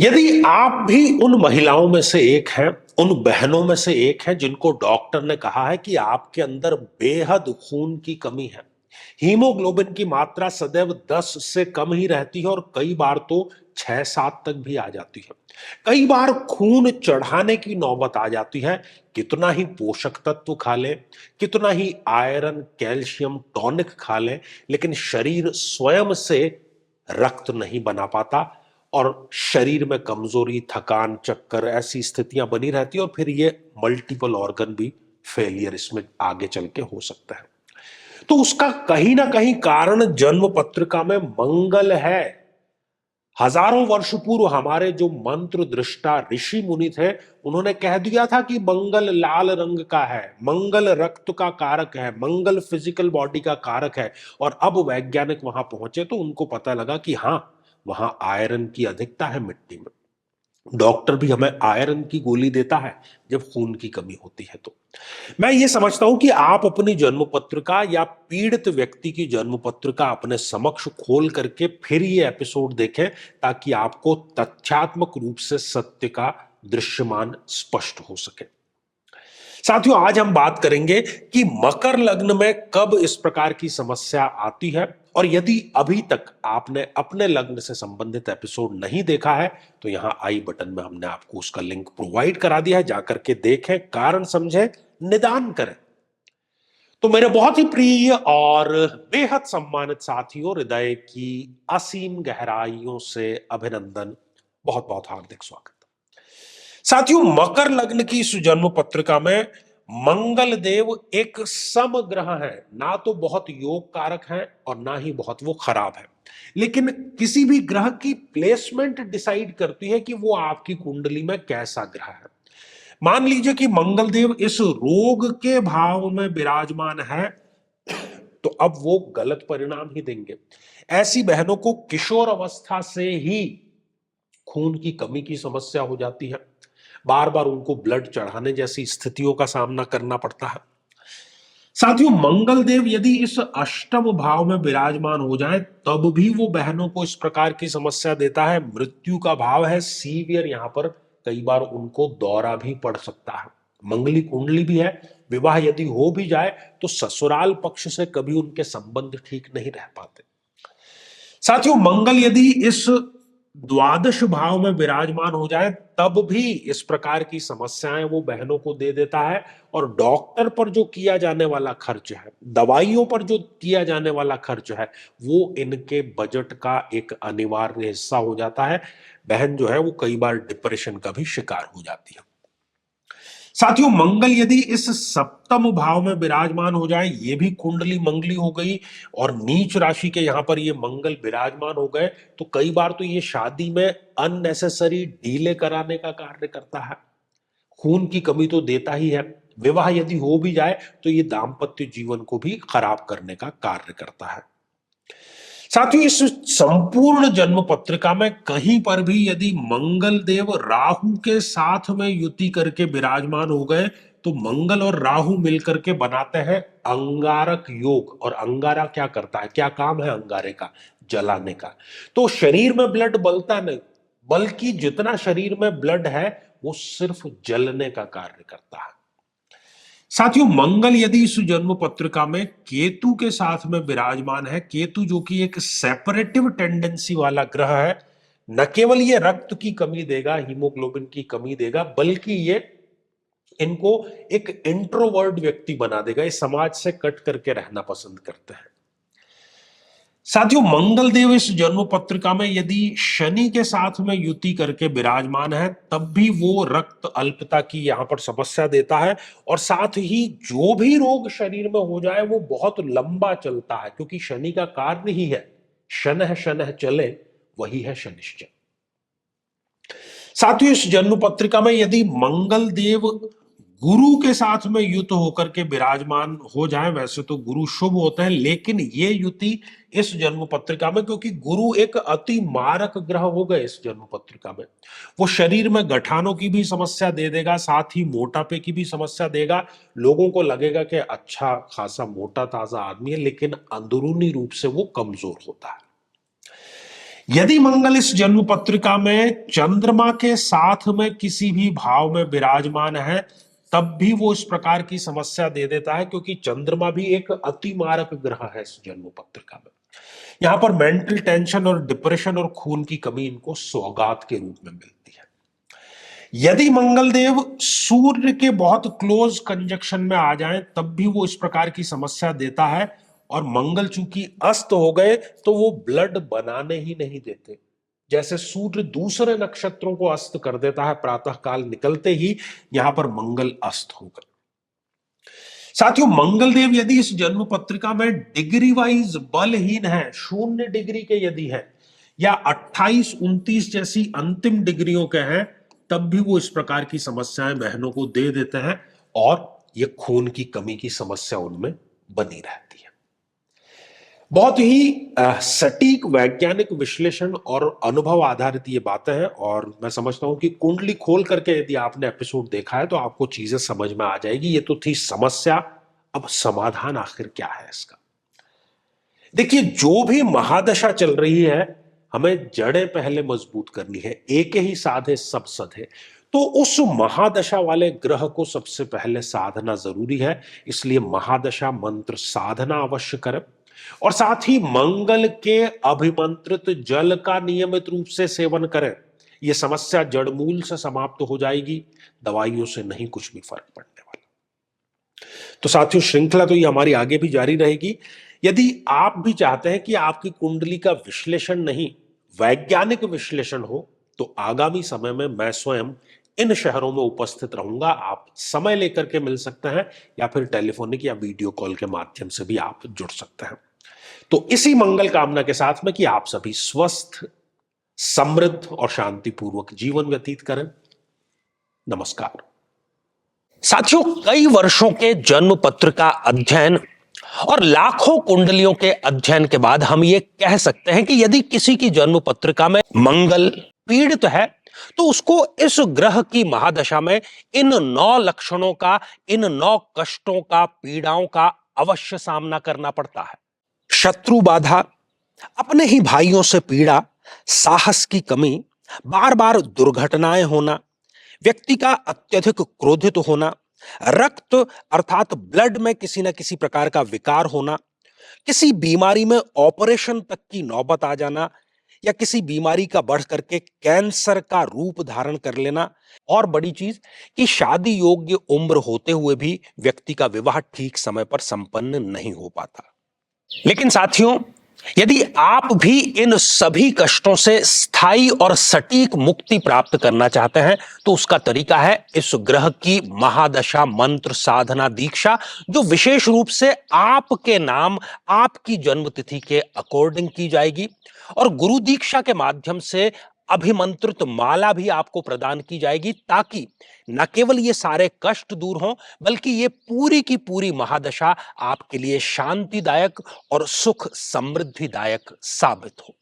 यदि आप भी उन महिलाओं में से एक हैं, उन बहनों में से एक हैं जिनको डॉक्टर ने कहा है कि आपके अंदर बेहद खून की कमी है, हीमोग्लोबिन की मात्रा सदैव 10 से कम ही रहती है और कई बार तो 6-7 तक भी आ जाती है। कई बार खून चढ़ाने की नौबत आ जाती है। कितना ही पोषक तत्व खा लें, कितना ही आयरन, कैल्शियम टॉनिक खा लें, लेकिन शरीर स्वयं से रक्त नहीं बना पाता और शरीर में कमजोरी, थकान, चक्कर ऐसी स्थितियां बनी रहती है और फिर ये मल्टीपल ऑर्गन भी फेलियर इसमें आगे चल के हो सकता है। तो उसका कहीं ना कहीं कारण जन्म पत्रिका में मंगल है। हजारों वर्ष पूर्व हमारे जो मंत्र दृष्टा ऋषि मुनि थे, उन्होंने कह दिया था कि मंगल लाल रंग का है, मंगल रक्त का कारक है, मंगल फिजिकल बॉडी का कारक है। और अब वैज्ञानिक वहां पहुंचे तो उनको पता लगा कि हाँ, वहां आयरन की अधिकता है मिट्टी में। डॉक्टर भी हमें आयरन की गोली देता है जब खून की कमी होती है। तो मैं ये समझता हूं कि आप अपनी जन्म पत्रिका या पीड़ित व्यक्ति की जन्म पत्रिका अपने समक्ष खोल करके फिर ये एपिसोड देखें, ताकि आपको तथ्यात्मक रूप से सत्य का दृश्यमान स्पष्ट हो सके। साथियों, आज हम बात करेंगे कि मकर लग्न में कब इस प्रकार की समस्या आती है, और यदि अभी तक आपने अपने लग्न से संबंधित एपिसोड नहीं देखा है तो यहां आई बटन में हमने आपको उसका लिंक प्रोवाइड करा दिया है, जाकर के देखें, कारण समझें, निदान करें। तो मेरे बहुत ही प्रिय और बेहद सम्मानित साथियों, हृदय की असीम गहराइयों से अभिनंदन, बहुत बहुत हार्दिक स्वागत। साथियों, मकर लग्न की इस जन्म पत्रिका में मंगल देव एक समग्रह है, ना तो बहुत योग कारक है और ना ही बहुत वो खराब है। लेकिन किसी भी ग्रह की प्लेसमेंट डिसाइड करती है कि वो आपकी कुंडली में कैसा ग्रह है। मान लीजिए कि मंगल देव इस रोग के भाव में विराजमान है, तो अब वो गलत परिणाम ही देंगे। ऐसी बहनों को किशोर अवस्था से ही खून की कमी की समस्या हो जाती है। बार बार उनको ब्लड चढ़ाने जैसी स्थितियों का सामना करना पड़ता है। साथियों, मंगल देव यदि इस अष्टम भाव में विराजमान हो जाए तब भी वो बहनों को इस प्रकार की समस्या देता है। मृत्यु का भाव है सीवियर, यहां पर कई बार उनको दौरा भी पड़ सकता है। मंगली कुंडली भी है, विवाह यदि हो भी जाए तो ससुराल पक्ष से कभी उनके संबंध ठीक नहीं रह पाते। साथियों, मंगल यदि इस द्वादश भाव में विराजमान हो जाए तब भी इस प्रकार की समस्याएं वो बहनों को दे देता है। और डॉक्टर पर जो किया जाने वाला खर्च है, दवाइयों पर जो किया जाने वाला खर्च है, वो इनके बजट का एक अनिवार्य हिस्सा हो जाता है। बहन जो है वो कई बार डिप्रेशन का भी शिकार हो जाती है। साथियों, मंगल यदि इस सप्तम भाव में विराजमान हो जाए, ये भी कुंडली मंगली हो गई और नीच राशि के यहां पर ये मंगल विराजमान हो गए, तो कई बार तो ये शादी में अननेसेसरी डीले कराने का कार्य करता है। खून की कमी तो देता ही है। विवाह यदि हो भी जाए तो ये दाम्पत्य जीवन को भी खराब करने का कार्य करता है। साथियों, इस संपूर्ण जन्म पत्रिका में कहीं पर भी यदि मंगल देव राहु के साथ में युति करके विराजमान हो गए तो मंगल और राहु मिलकर के बनाते हैं अंगारक योग। और अंगारा क्या करता है, क्या काम है अंगारे का? जलाने का। तो शरीर में ब्लड बलता नहीं, बल्कि जितना शरीर में ब्लड है वो सिर्फ जलने का कार्य करता है। साथियों, मंगल यदि इस जन्म पत्रिका में केतु के साथ में विराजमान है, केतु जो कि एक सेपरेटिव टेंडेंसी वाला ग्रह है, न केवल ये रक्त की कमी देगा, हीमोग्लोबिन की कमी देगा, बल्कि ये इनको एक इंट्रोवर्ट व्यक्ति बना देगा। ये समाज से कट करके रहना पसंद करते हैं। साथियों, मंगल देव इस जन्म पत्रिका में यदि शनि के साथ में युति करके विराजमान है तब भी वो रक्त अल्पता की यहां पर समस्या देता है। और साथ ही जो भी रोग शरीर में हो जाए वो बहुत लंबा चलता है, क्योंकि शनि का कार्य ही है शनः शनः चले, वही है शनिश्चर। साथियों, इस जन्म पत्रिका में यदि मंगल देव गुरु के साथ में युत होकर के विराजमान हो जाए, वैसे तो गुरु शुभ होते हैं, लेकिन ये युति इस जन्म पत्रिका में, क्योंकि गुरु एक अति मारक ग्रह हो गए इस जन्म पत्रिका में, वो शरीर में गठानों की भी समस्या दे देगा, साथ ही मोटापे की भी समस्या देगा। लोगों को लगेगा कि अच्छा खासा मोटा ताजा आदमी है, लेकिन अंदरूनी रूप से वो कमजोर होता है। यदि मंगल इस जन्म पत्रिका में चंद्रमा के साथ में किसी भी भाव में विराजमान है, तब भी वो इस प्रकार की समस्या दे देता है, क्योंकि चंद्रमा भी एक अति मारक ग्रह है इस जन्म पत्रिका में। यहां पर मेंटल टेंशन और डिप्रेशन और खून की कमी इनको सौगात के रूप में मिलती है। यदि मंगलदेव सूर्य के बहुत क्लोज कंजक्शन में आ जाएं, तब भी वो इस प्रकार की समस्या देता है। और मंगल चूंकि अस्त हो गए तो वो ब्लड बनाने ही नहीं देते। जैसे सूर्य दूसरे नक्षत्रों को अस्त कर देता है प्रातः काल निकलते ही, यहां पर मंगल अस्त हो गए। साथियों, मंगलदेव यदि इस जन्म पत्रिका में डिग्री वाइज बलहीन है, 0 डिग्री के यदि है, या 28, 29 जैसी अंतिम डिग्रियों के हैं, तब भी वो इस प्रकार की समस्याएं बहनों को दे देते हैं और ये खून की कमी की समस्या उनमें बनी रहती है। बहुत ही सटीक वैज्ञानिक विश्लेषण और अनुभव आधारित ये बातें हैं, और मैं समझता हूं कि कुंडली खोल करके यदि आपने एपिसोड देखा है तो आपको चीजें समझ में आ जाएगी। ये तो थी समस्या, अब समाधान आखिर क्या है इसका। देखिए, जो भी महादशा चल रही है, हमें जड़ें पहले मजबूत करनी है। एक ही साधे सब सधे, तो उस महादशा वाले ग्रह को सबसे पहले साधना जरूरी है। इसलिए महादशा मंत्र साधना अवश्य करें, और साथ ही मंगल के अभिमंत्रित जल का नियमित रूप से सेवन करें। यह समस्या जड़मूल से समाप्त हो जाएगी, दवाइयों से नहीं कुछ भी फर्क पड़ने वाला। तो साथियों, श्रृंखला तो ये हमारी आगे भी जारी रहेगी। यदि आप भी चाहते हैं कि आपकी कुंडली का विश्लेषण नहीं, वैज्ञानिक विश्लेषण हो, तो आगामी समय में मैं स्वयं इन शहरों में उपस्थित रहूंगा। आप समय लेकर के मिल सकते हैं, या फिर टेलीफोनिक या वीडियो कॉल के माध्यम से भी आप जुड़ सकते हैं। तो इसी मंगल कामना के साथ में कि आप सभी स्वस्थ, समृद्ध और शांतिपूर्वक जीवन व्यतीत करें। नमस्कार। साथियों, कई वर्षों के जन्म पत्र का अध्ययन और लाखों कुंडलियों के अध्ययन के बाद हम ये कह सकते हैं कि यदि किसी की जन्म पत्रिका में मंगल पीड़ित है, तो उसको इस ग्रह की महादशा में इन 9 लक्षणों का, इन 9 कष्टों का, पीड़ाओं का अवश्य सामना करना पड़ता है। शत्रु बाधा, अपने ही भाइयों से पीड़ा, साहस की कमी, बार बार दुर्घटनाएं होना, व्यक्ति का अत्यधिक क्रोधित होना, रक्त अर्थात ब्लड में किसी न किसी प्रकार का विकार होना, किसी बीमारी में ऑपरेशन तक की नौबत आ जाना, या किसी बीमारी का बढ़ करके कैंसर का रूप धारण कर लेना, और बड़ी चीज कि शादी योग्य उम्र होते हुए भी व्यक्ति का विवाह ठीक समय पर संपन्न नहीं हो पाता। लेकिन साथियों, यदि आप भी इन सभी कष्टों से स्थायी और सटीक मुक्ति प्राप्त करना चाहते हैं, तो उसका तरीका है इस ग्रह की महादशा मंत्र साधना दीक्षा, जो विशेष रूप से आपके नाम, आपकी जन्मतिथि के अकॉर्डिंग की जाएगी। और गुरु दीक्षा के माध्यम से अभिमंत्रित माला भी आपको प्रदान की जाएगी, ताकि न केवल ये सारे कष्ट दूर हों, बल्कि ये पूरी की पूरी महादशा आपके लिए शांतिदायक और सुख समृद्धिदायक साबित हो।